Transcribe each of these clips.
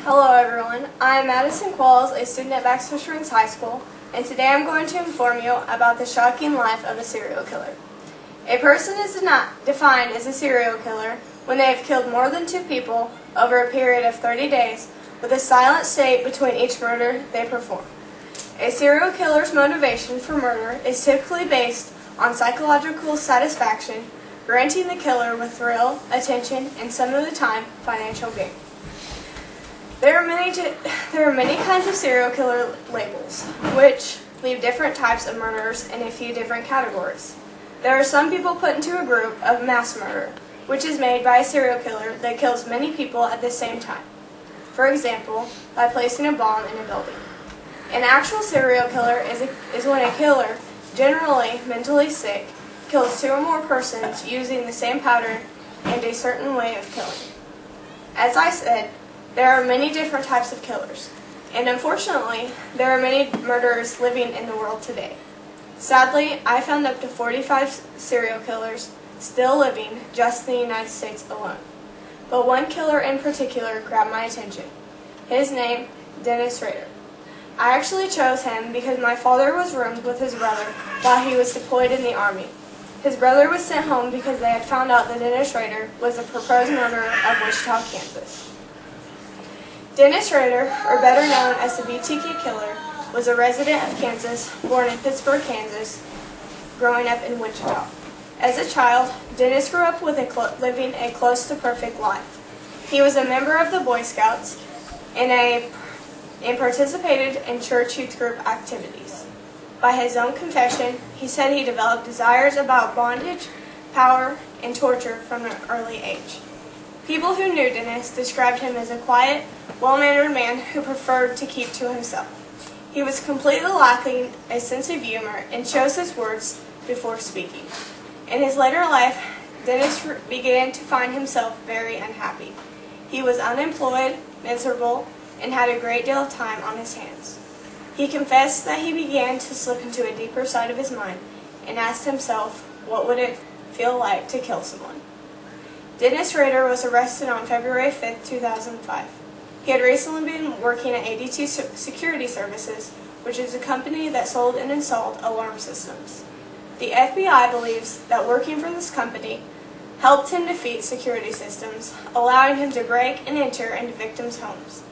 Hello everyone, I am Madison, a student at Baxter Springs High School, and today I'm going to inform you about the shocking life of a serial killer. A person is not defined as a serial killer when they have killed more than 2 people over a period of 30 days with a silent state between each murder they perform. A serial killer's motivation for murder is typically based on psychological satisfaction, granting the killer with thrill, attention, and some of the time, financial gain. There are many kinds of serial killer labels, which leave different types of murderers in a few different categories. There are some people put into a group of mass murder, which is made by a serial killer that kills many people at the same time. For example, by placing a bomb in a building. An actual serial killer is when a killer, generally mentally sick, kills 2 or more persons using the same pattern and a certain way of killing. As I said, there are many different types of killers, and unfortunately, there are many murderers living in the world today. Sadly, I found up to 45 serial killers still living just in the United States alone. But one killer in particular grabbed my attention. His name, Dennis Rader. I actually chose him because my father was roomed with his brother while he was deployed in the Army. His brother was sent home because they had found out that Dennis Rader was the proposed murderer of Wichita, Kansas. Dennis Rader, or better known as the BTK Killer, was a resident of Kansas, born in Pittsburgh, Kansas, growing up in Wichita. As a child, Dennis grew up with living a close to perfect life. He was a member of the Boy Scouts and participated in church youth group activities. By his own confession, he said he developed desires about bondage, power, and torture from an early age. People who knew Dennis described him as a quiet, well-mannered man who preferred to keep to himself. He was completely lacking a sense of humor and chose his words before speaking. In his later life, Dennis began to find himself very unhappy. He was unemployed, miserable, and had a great deal of time on his hands. He confessed that he began to slip into a deeper side of his mind and asked himself, what would it feel like to kill someone? Dennis Rader was arrested on February 5, 2005. He had recently been working at ADT Security Services, which is a company that sold and installed alarm systems. The FBI believes that working for this company helped him defeat security systems, allowing him to break and enter into victims' homes.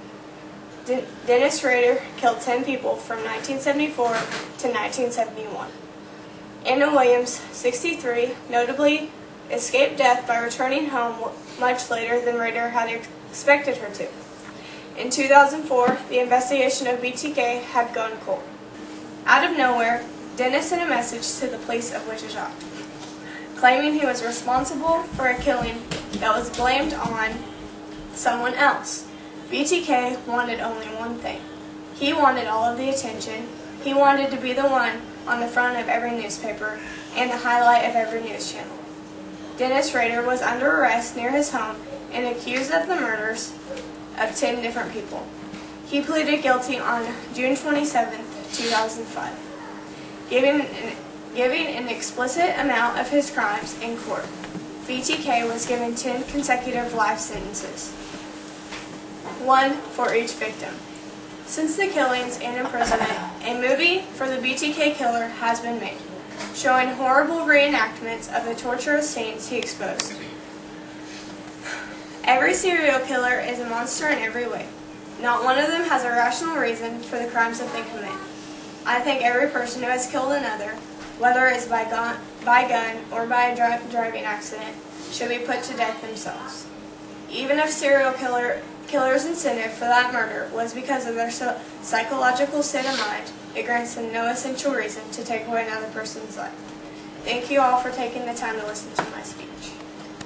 Dennis Rader killed 10 people from 1974 to 1971. Anna Williams, 63, notably escaped death by returning home much later than Rader had expected her to. In 2004, the investigation of BTK had gone cold. Out of nowhere, Dennis sent a message to the police of Wichita, claiming he was responsible for a killing that was blamed on someone else. BTK wanted only one thing. He wanted all of the attention. He wanted to be the one on the front of every newspaper and the highlight of every news channel. Dennis Rader was under arrest near his home and accused of the murders of 10 different people. He pleaded guilty on June 27, 2005, giving an explicit amount of his crimes in court. BTK was given 10 consecutive life sentences, 1 for each victim. Since the killings and imprisonment, a movie for the BTK Killer has been made, showing horrible reenactments of the torturous scenes he exposed. Every serial killer is a monster in every way. Not one of them has a rational reason for the crimes that they commit. I think every person who has killed another, whether it's by gun or by a driving accident, should be put to death themselves. Even if serial killer's incentive for that murder was because of their psychological state of mind, it grants them no essential reason to take away another person's life. Thank you all for taking the time to listen to my speech.